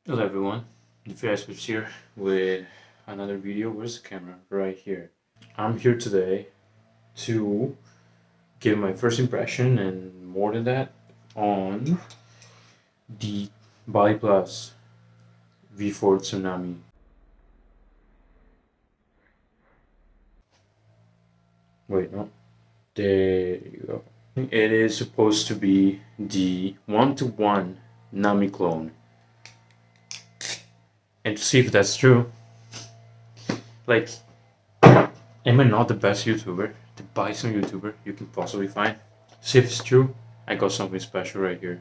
Hello everyone, the Baliplus here with another video. Where's the camera? Right here. I'm here today to give my first impression and more than that on the Baliplus V4 Tsunami. Wait, no. There you go. It is supposed to be the one-to-one Nami clone. And to see if that's true, like, am I not the best YouTuber, the bison YouTuber you can possibly find? See if it's true. I got something special right here.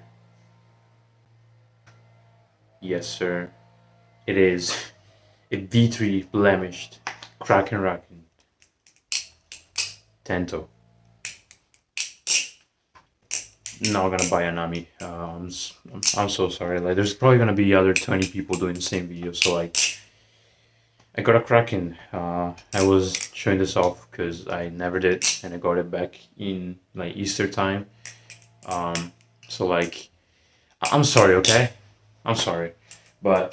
Yes, sir. It is a V3 blemished Kraken Raken Tento. Not gonna buy a Nami. I'm so sorry. Like, there's probably gonna be other 20 people doing the same video. So like, I got a Kraken. I was showing this off because I never did, and I got it back in like Easter time. So like, I'm sorry, okay? I'm sorry, but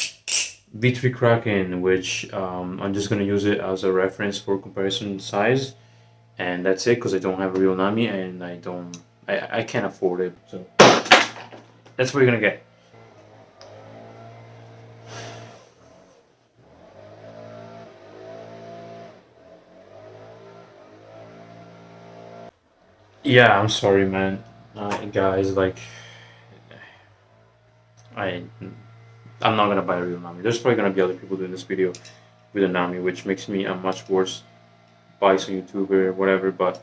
V3 Kraken, which I'm just gonna use it as a reference for comparison size, and that's it because I don't have a real Nami and I can't afford it. So that's what you're gonna get. Yeah, I'm sorry, man. Guys, like, I I'm not gonna buy a real Nami. There's probably gonna be other people doing this video with a Nami, which makes me a much worse bison YouTuber, whatever. But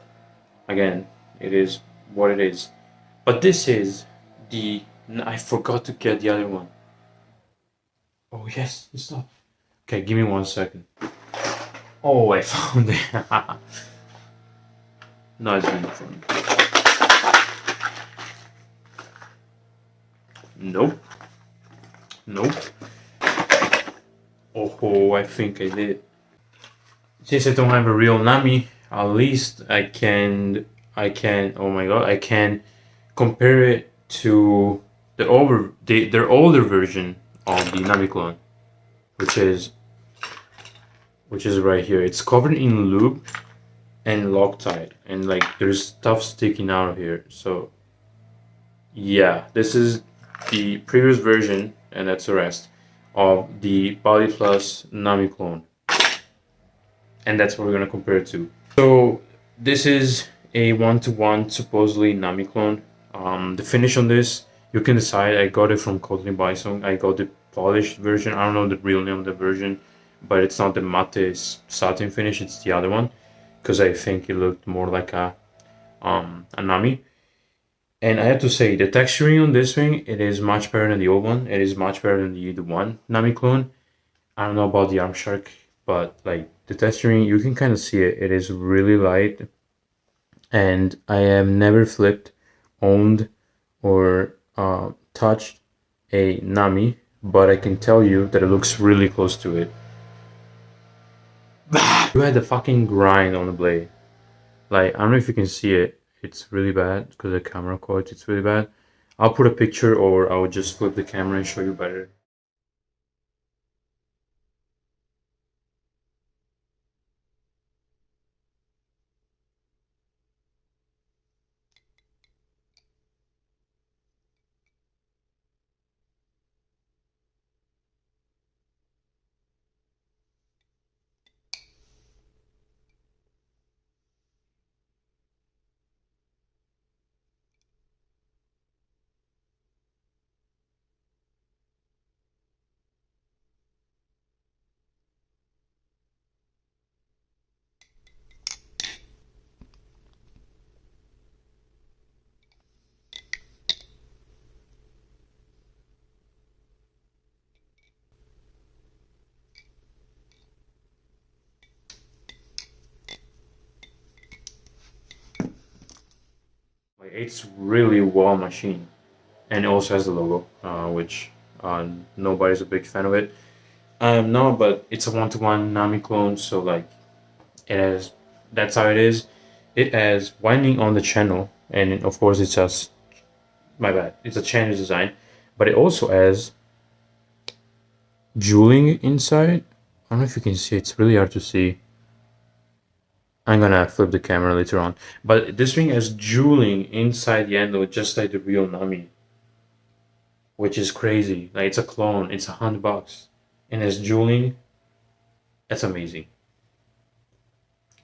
again, it is what it is. But this is the. I forgot to get the other one. Oh yes, it's not. Okay, give me 1 second. Oh, I found it. No, it's really funny. Nope. Nope. Oh, I think I did. Since I don't have a real Nami, at least oh my god, I can compare it to their older version of the Nami clone, which is right here. It's covered in lube and Loctite, and like there's stuff sticking out of here. So yeah, this is the previous version, and that's the rest of the Baliplus Nami clone, and that's what we're gonna compare it to. So this is a one-to-one supposedly Nami clone. The finish on this, you can decide. I got it from Kotlin Bison. I got the polished version. I don't know the real name of the version, but it's not the matte satin finish. It's the other one because I think it looked more like a Nami. And I have to say, the texturing on this thing, it is much better than the old one. It is much better than the one Nami clone. I don't know about the Arm Shark, but like the texturing, you can kind of see it. It is really light, and I have never flipped, owned, or touched a Nami, but I can tell you that it looks really close to it. You had the fucking grind on the blade. Like, I don't know if you can see it. It's really bad because the camera quality, it's really bad. I'll put a picture or I'll just flip the camera and show you better. Like, it's really well machined, and it also has the logo, which nobody's a big fan of it. No, but it's a one-to-one Nami clone, so like it has. That's how it is. It has winding on the channel, and of course it's just my bad. It's a channel design, but it also has jeweling inside. I don't know if you can see, it's really hard to see. I'm gonna flip the camera later on. But this ring has jeweling inside the handle, just like the real Nami, which is crazy. Like it's a clone, it's $100. And has jeweling, that's amazing.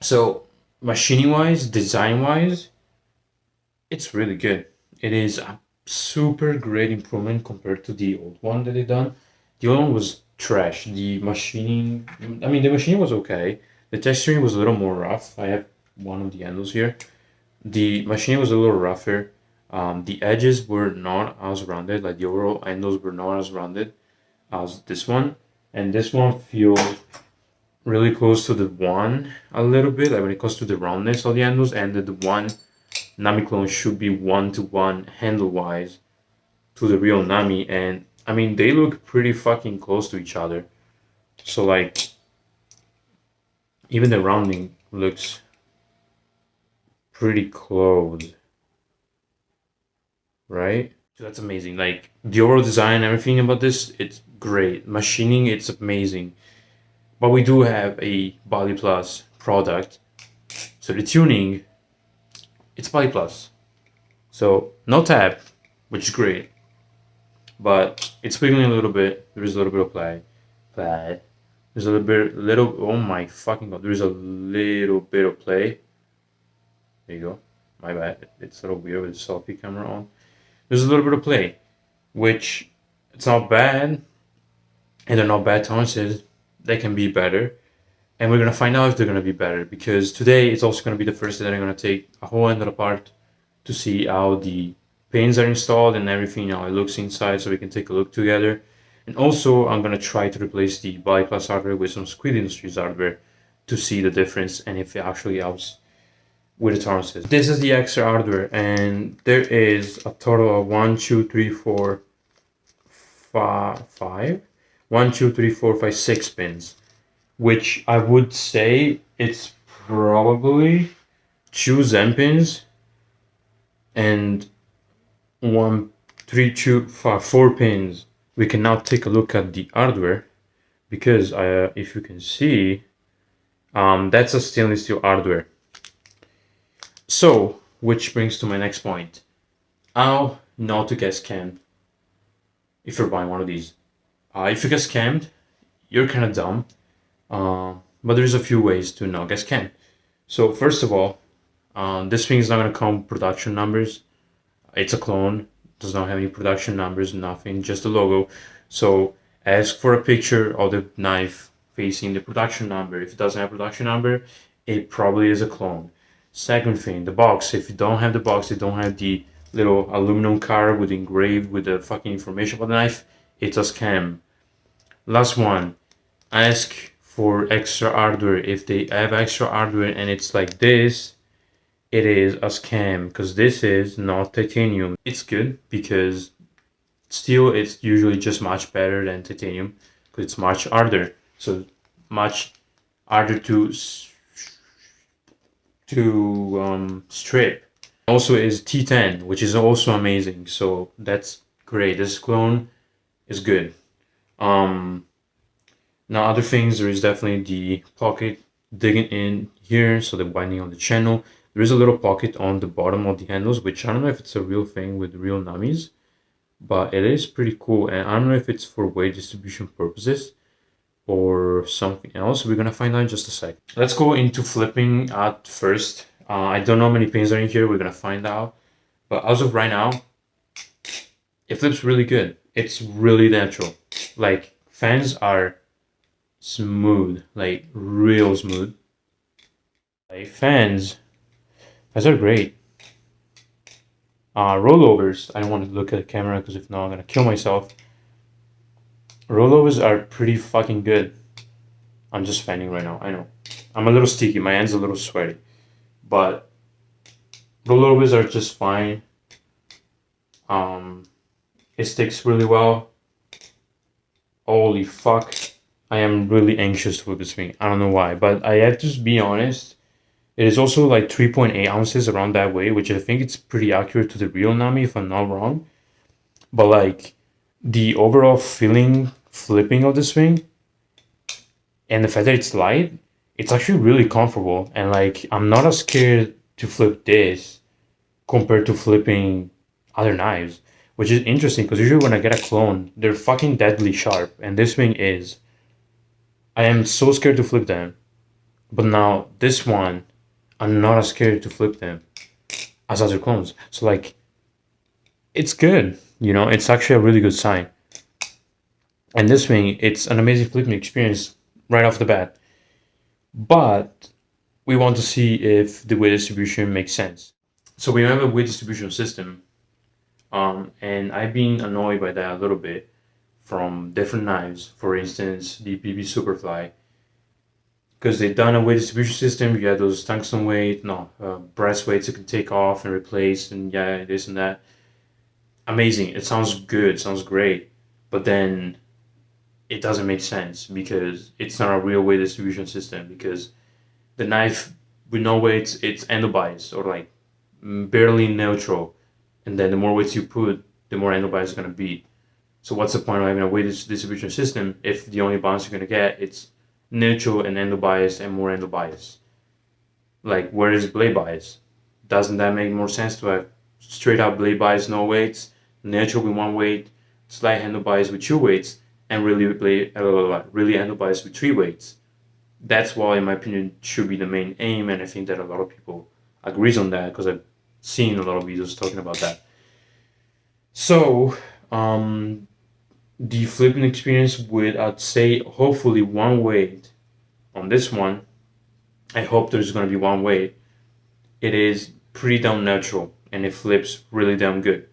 So machining wise, design wise, it's really good. It is a super great improvement compared to the old one that they done. The old one was trash. The machining, I mean, the machining was okay. The texturing was a little more rough. I have one of the handles here. The machining was a little rougher. The edges were not as rounded, like the overall handles were not as rounded as this one. And this one feels really close to the one a little bit, like when it comes to the roundness of the handles, and the one Nami clone should be one-to-one handle-wise to the real Nami, and I mean they look pretty fucking close to each other. So like even the rounding looks pretty close, right? So that's amazing. Like the overall design, everything about this, it's great. Machining, it's amazing. But we do have a Baliplus product. So the tuning, it's Baliplus. So no tap, which is great. But it's wiggling a little bit. There is a little bit of play. There's a little, oh my fucking god. There's a little bit of play. There you go. My bad. It's a little weird with the selfie camera on. There's a little bit of play, which it's not bad. And they're not bad tolerances. They can be better. And we're going to find out if they're going to be better. Because today it's also going to be the first day that I'm going to take a whole handle apart to see how the pins are installed and everything, how it looks inside, so we can take a look together. And also I'm going to try to replace the Baliplus hardware with some Squid Industries hardware to see the difference and if it actually helps with the tolerances. This is the extra hardware, and there is a total of 1, 2, 3, 4, 5, 1, 2, 3, 4, 5, 6 pins, which I would say it's probably 2 Zen pins and 1, 3, 2, 5, 4 pins. We can now take a look at the hardware, because if you can see, that's a stainless steel hardware. So, which brings to my next point: how not to get scammed if you're buying one of these. If you get scammed, you're kind of dumb, but there's a few ways to not get scammed. So first of all, this thing is not going to come with production numbers. It's a clone, does not have any production numbers, nothing, just the logo. So ask for a picture of the knife facing the production number. If it doesn't have production number, it probably is a clone. Second thing, the box. If you don't have the box, you don't have the little aluminum card with engraved with the fucking information about the knife, it's a scam. Last one, ask for extra hardware. If they have extra hardware and it's like this, it is a scam, because this is not titanium. It's good because steel is usually just much better than titanium because it's much harder. So much harder to strip. Also is T10, which is also amazing. So that's great. This clone is good. Now other things, there is definitely the pocket digging in here, so the winding on the channel. There is a little pocket on the bottom of the handles, which I don't know if it's a real thing with real Namis, but it is pretty cool. And I don't know if it's for weight distribution purposes or something else. We're gonna find out in just a sec. Let's go into flipping at first. I don't know how many pins are in here. We're gonna find out. But as of right now, it flips really good. It's really natural. Like fans are smooth, like real smooth. Like fans are great. Rollovers, I don't want to look at the camera because if not I'm gonna kill myself. Rollovers are pretty fucking good. I'm just fanning right now, I know. I'm a little sticky, my hand's a little sweaty. But rollovers are just fine. It sticks really well. Holy fuck. I am really anxious to flip this thing. I don't know why, but I have to be honest. It is also like 3.8 ounces around that way, which I think it's pretty accurate to the real Nami if I'm not wrong. But like the overall feeling flipping of the swing and the fact that it's light, it's actually really comfortable. And like, I'm not as scared to flip this compared to flipping other knives, which is interesting because usually when I get a clone, they're fucking deadly sharp, and this swing is. I am so scared to flip them, but now this one, I'm not as scared to flip them as other clones. So like, it's good. You know, it's actually a really good sign. And this swing, it's an amazing flipping experience right off the bat. But we want to see if the weight distribution makes sense. So we have a weight distribution system, and I've been annoyed by that a little bit from different knives. For instance, the BB Superfly, because they've done a weight distribution system. You have those tungsten weight, no, brass weights you can take off and replace, and yeah, this and that. Amazing. It sounds good. It sounds great, but then it doesn't make sense because it's not a real weight distribution system. Because the knife with no weights, it's endobiased or like barely neutral, and then the more weights you put, the more endobiased it's gonna be. So what's the point of having a weight distribution system if the only balance you're gonna get it's neutral and endobiased and more endobiased? Like, where is blade bias? Doesn't that make more sense to have straight up blade bias, no weights, neutral with one weight, slight handle bias with two weights, and really handle bias with three weights? That's why, in my opinion, should be the main aim, and I think that a lot of people agrees on that because I've seen a lot of videos talking about that. So, the flipping experience with, I'd say, hopefully one weight on this one. I hope there's going to be one weight. It is pretty damn natural and it flips really damn good.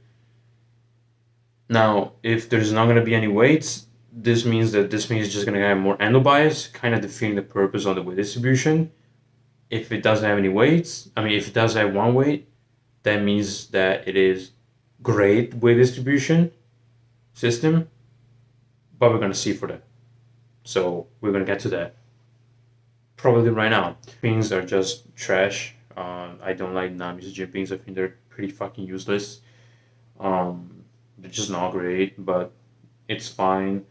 Now, if there's not going to be any weights, this means that this thing is just going to have more angle bias, kind of defeating the purpose of the weight distribution. If it doesn't have any weights, if it does have one weight, that means that it is great weight distribution system, but we're going to see for that. So we're going to get to that probably right now. Pings are just trash. I don't like non-usage pings. I think they're pretty fucking useless. They're just not great, but it's fine.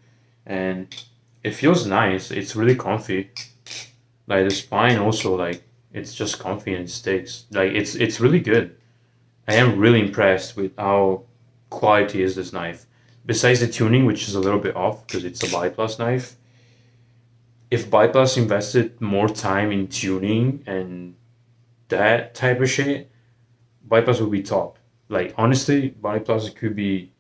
And it feels nice. It's really comfy. Like the spine also, like it's just comfy and it sticks. Like it's really good. I am really impressed with how quality is this knife. Besides the tuning, which is a little bit off because it's a Baliplus knife. If Baliplus invested more time in tuning and that type of shit, Baliplus would be top. Like honestly, Baliplus could be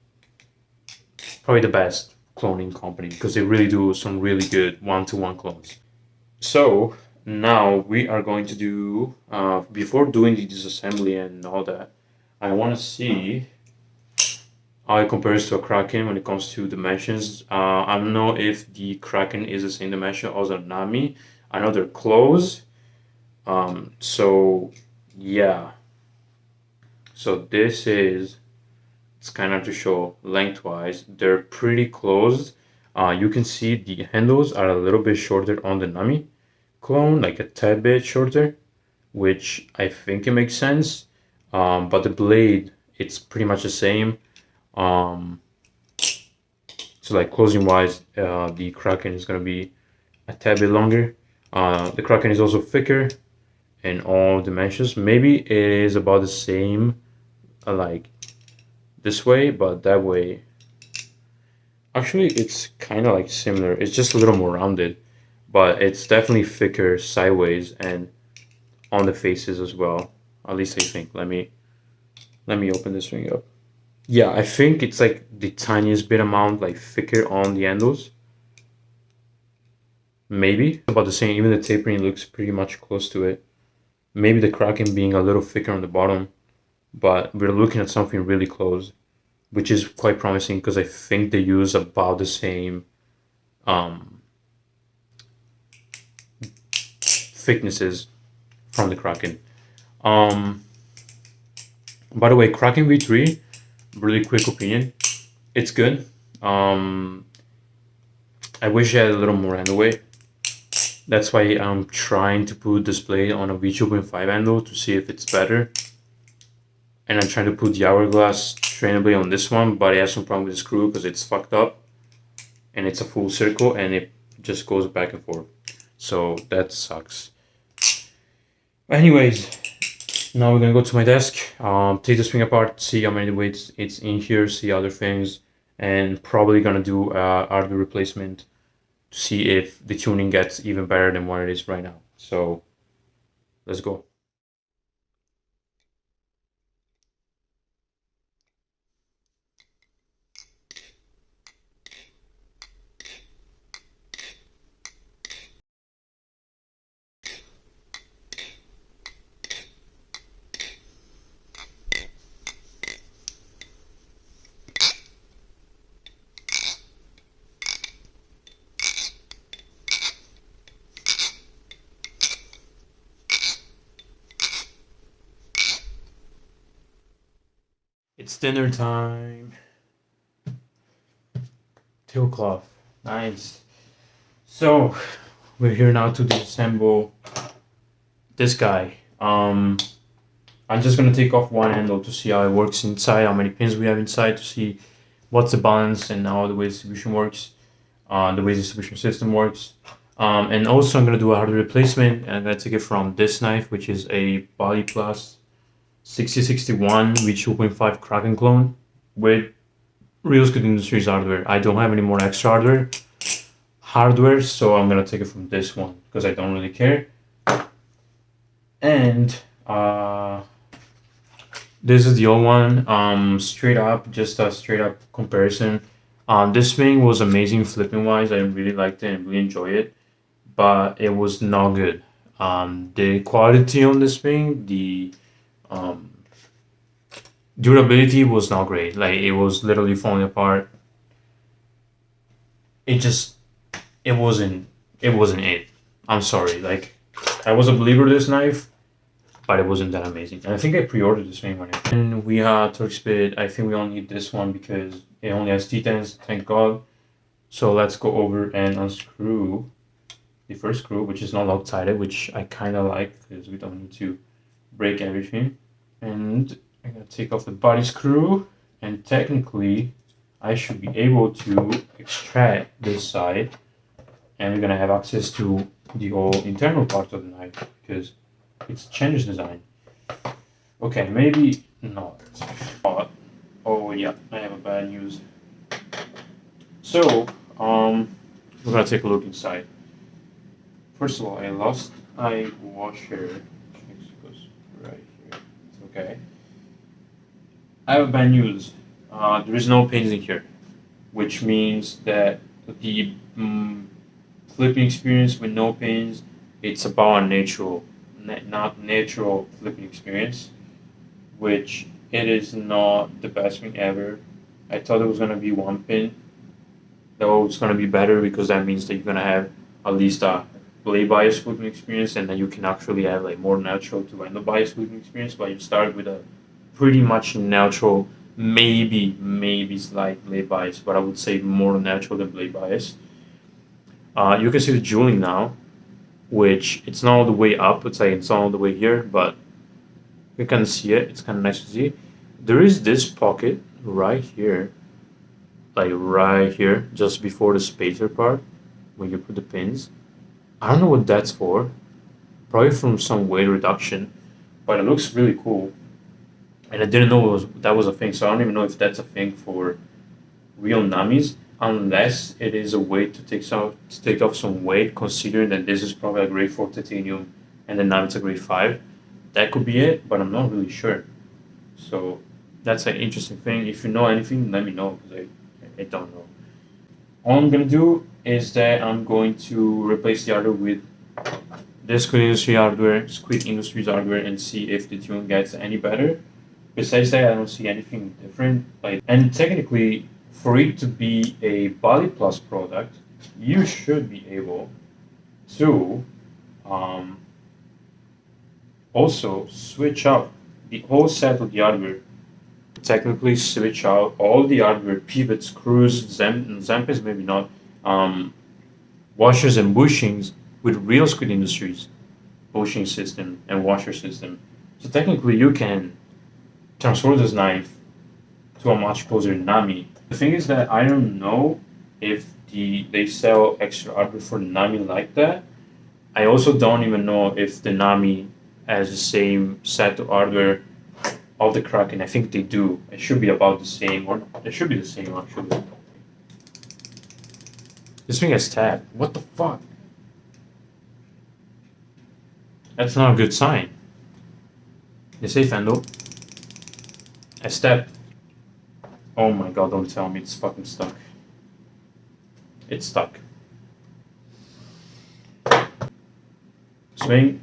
probably the best cloning company because they really do some really good one-to-one clones. So now we are going to do, before doing the disassembly and all that, I want to see how it compares to a Kraken when it comes to dimensions. I don't know if the Kraken is the same dimension as a Tsunami. I know they're close. So yeah. So this is, it's kind of to show lengthwise. They're pretty close. You can see the handles are a little bit shorter on the Nami clone, like a tad bit shorter, which I think it makes sense. But the blade, it's pretty much the same. So like closing wise, the Kraken is going to be a tad bit longer. The Kraken is also thicker in all dimensions. Maybe it is about the same, like this way, but that way, actually it's kind of like similar. It's just a little more rounded, but it's definitely thicker sideways and on the faces as well. At least I think. Let me open this thing up. Yeah, I think it's like the tiniest bit amount like thicker on the handles. Maybe about the same. Even the tapering looks pretty much close to it. Maybe the Kraken being a little thicker on the bottom, but we're looking at something really close, which is quite promising because I think they use about the same thicknesses from the Kraken. By the way, Kraken V3, really quick opinion, it's good. I wish I had a little more handle weight. That's why I'm trying to put this blade on a V2.5 handle to see if it's better. And I'm trying to put the hourglass trainer blade on this one, but I have some problem with the screw because it's fucked up. and it's a full circle and it just goes back and forth. So that sucks. Anyways, now we're gonna go to my desk, take the spring apart, see how many weights it's in here, see other things, and probably gonna do hardware replacement to see if the tuning gets even better than what it is right now. So let's go. It's dinner time. Tablecloth. Nice. So we're here now to disassemble this guy. I'm just gonna take off one handle to see how it works inside, how many pins we have inside, to see what's the balance and how the weight distribution works, the weight distribution system works. And also I'm gonna do a hardware replacement, and I'm gonna take it from this knife, which is a Baliplus 6061 with 2.5 Kraken clone with Real Good Industries hardware. I don't have any more extra hardware, so I'm gonna take it from this one because I don't really care. And this is the old one. Straight up, just a straight up comparison. This thing was amazing flipping wise. I really liked it and really enjoyed it, but it was not good. The quality on this thing, the durability was not great. Like, it was literally falling apart. It wasn't it. I'm sorry. Like, I was a believer of this knife, but it wasn't that amazing. And I think I pre-ordered this thing when it. And we had Torque Speed. I think we only need this one because it only has T10s, thank God. So let's go over and unscrew the first screw, which is not Loctite, which I kind of like because we don't need to break everything. And I'm gonna take off the body screw, and technically I should be able to extract this side, and we're gonna have access to the whole internal part of the knife because it's changes design. Okay, maybe not. Oh yeah, I have a bad news. So we're gonna take a look inside. First of all, I lost my washer, which goes right here. It's okay. I have bad news. There is no pins in here, which means that the flipping experience with no pins, it's about a not natural flipping experience, which it is not the best thing ever. I thought it was gonna be one pin. Though it's gonna be better because that means that you're gonna have at least a blade bias flipping experience, and then you can actually have like more natural to random bias flipping experience. But you start with a pretty much natural, maybe slight blade bias, but I would say more natural than blade bias. You can see the jeweling now, which it's not all the way up. It's like it's not all the way here, but you can see it. It's kind of nice to see. There is this pocket right here, like right here, just before the spacer part, when you put the pins. I don't know what that's for. Probably from some weight reduction, but it looks really cool. And I didn't know that was a thing, so I don't even know if that's a thing for real Namis, unless it is a way to take off some weight, considering that this is probably a grade 4 titanium and the Nami's a grade 5. That could be it, but I'm not really sure. So that's an interesting thing. If you know anything, let me know, because I don't know. All I'm gonna do is that I'm going to replace the hardware with this Squid Industries hardware, and see if the tune gets any better. Besides that, I don't see anything different. And technically, for it to be a Baliplus product, you should be able to also switch out the whole set of the hardware. Technically, switch out all the hardware, pivots, screws, Zampers, maybe not, washers and bushings with real Squid Industries bushing system and washer system. So technically, you can transfer this knife to a much closer Nami. The thing is that I don't know if they sell extra hardware for the Nami like that. I also don't even know if the Nami has the same set of hardware of the Kraken. I think they do. It should be about the same, or it should be the same actually. This thing has tab. What the fuck? That's not a good sign. You say Fendo? I stepped. Oh my god, don't tell me it's fucking stuck. It's stuck. Swing.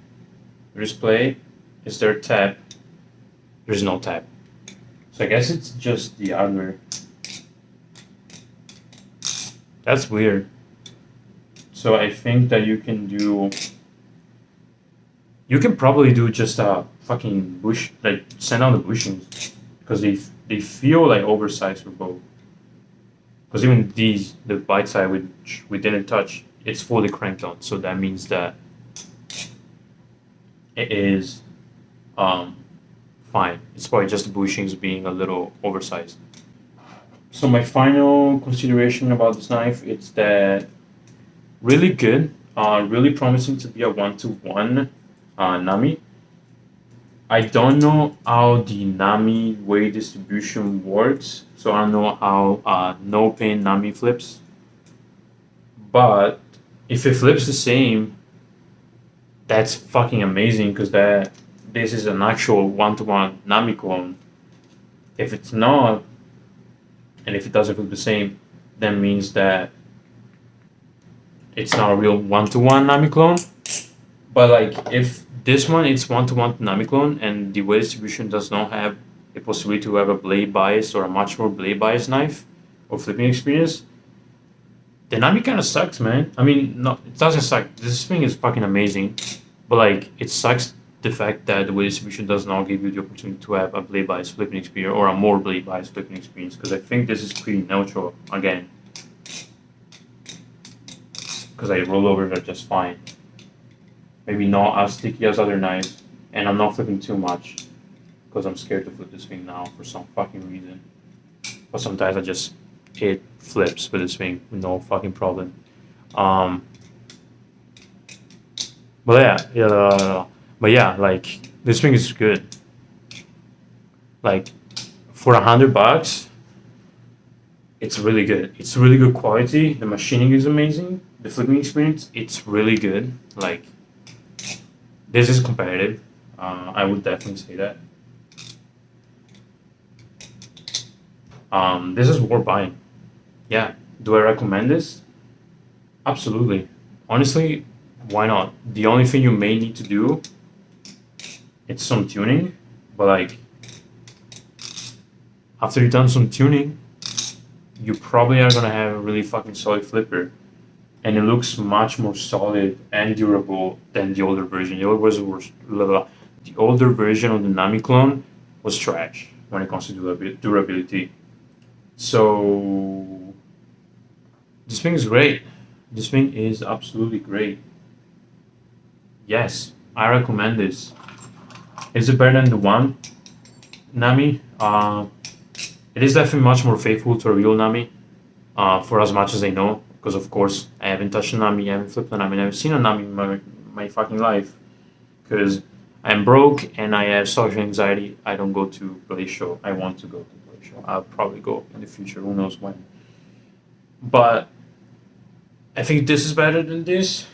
There's play. Is there a tab? There's no tab. So I guess it's just the hardware. That's weird. So I think that you can do... You can probably do just a fucking bush, like send out the bushings. Because they feel like oversized for both. Because even these, the bite side which we didn't touch, it's fully cranked on. So that means that it is fine. It's probably just the bushings being a little oversized. So my final consideration about this knife is that really good, really promising to be a 1-to-1 Nami. I don't know how the Nami weight distribution works, so I don't know how no pain Nami flips. But if it flips the same, that's fucking amazing because this is an actual 1-to-1 Nami clone. If it's not, and if it doesn't flip the same, that means that it's not a real 1-to-1 Nami clone. But like if this one it's 1-to-1 Nami clone and the weight distribution does not have a possibility to have a blade bias or a much more blade bias knife or flipping experience, the Nami kind of sucks, man. I mean, no, it doesn't suck. This thing is fucking amazing, but like it sucks the fact that the weight distribution does not give you the opportunity to have a blade bias flipping experience or a more blade bias flipping experience. Because I think this is pretty neutral again. Because I roll over it just fine. Maybe not as sticky as other knives, and I'm not flipping too much because I'm scared to flip this thing now for some fucking reason. But sometimes it flips with this thing with no fucking problem. But yeah, like this thing is good. Like for $100, it's really good. It's really good quality. The machining is amazing. The flipping experience, it's really good. Like this is competitive. I would definitely say that. This is worth buying. Yeah. Do I recommend this? Absolutely. Honestly, why not? The only thing you may need to do, it's some tuning, but like after you've done some tuning, you probably are gonna have a really fucking solid flipper. And it looks much more solid and durable than the older version. The older version of the Nami clone was trash when it comes to durability. So this thing is great. This thing is absolutely great. Yes, I recommend this. Is it better than the one Nami? It is definitely much more faithful to a real Nami, for as much as I know. Because of course, I haven't touched a Nami, I haven't flipped a Nami, I haven't seen a Nami in my fucking life. Because I'm broke and I have social anxiety. I don't go to Play Show. I want to go to Play Show. I'll probably go in the future, who knows when. But I think this is better than this.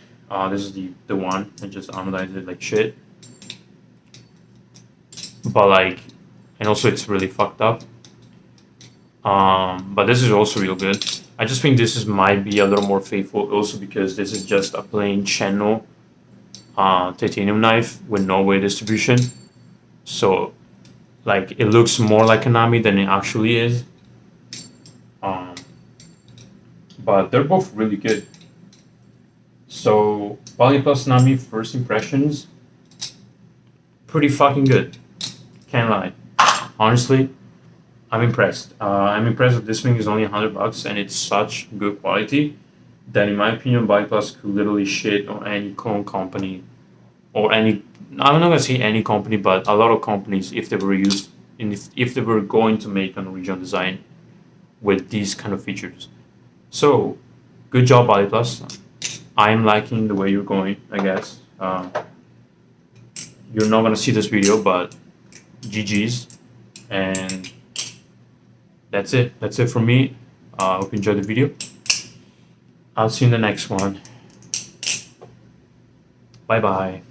This is the one. I just analyzed it like shit. But like, and also it's really fucked up. But this is also real good. I just think this might be a little more faithful also because this is just a plain channel titanium knife with no weight distribution. So like it looks more like a Nami than it actually is. But they're both really good. So Baliplus Nami first impressions, pretty fucking good. Can't lie. Honestly, I'm impressed. I'm impressed that this thing is only $100 and it's such good quality that, in my opinion, Baliplus could literally shit on any clone company or any. I'm not gonna say any company, but a lot of companies if they were if they were going to make an original design with these kind of features. So, good job, Baliplus. I am liking the way you're going, I guess. You're not gonna see this video, but GG's. And that's it. That's it from me. Hope you enjoyed the video. I'll see you in the next one. Bye bye.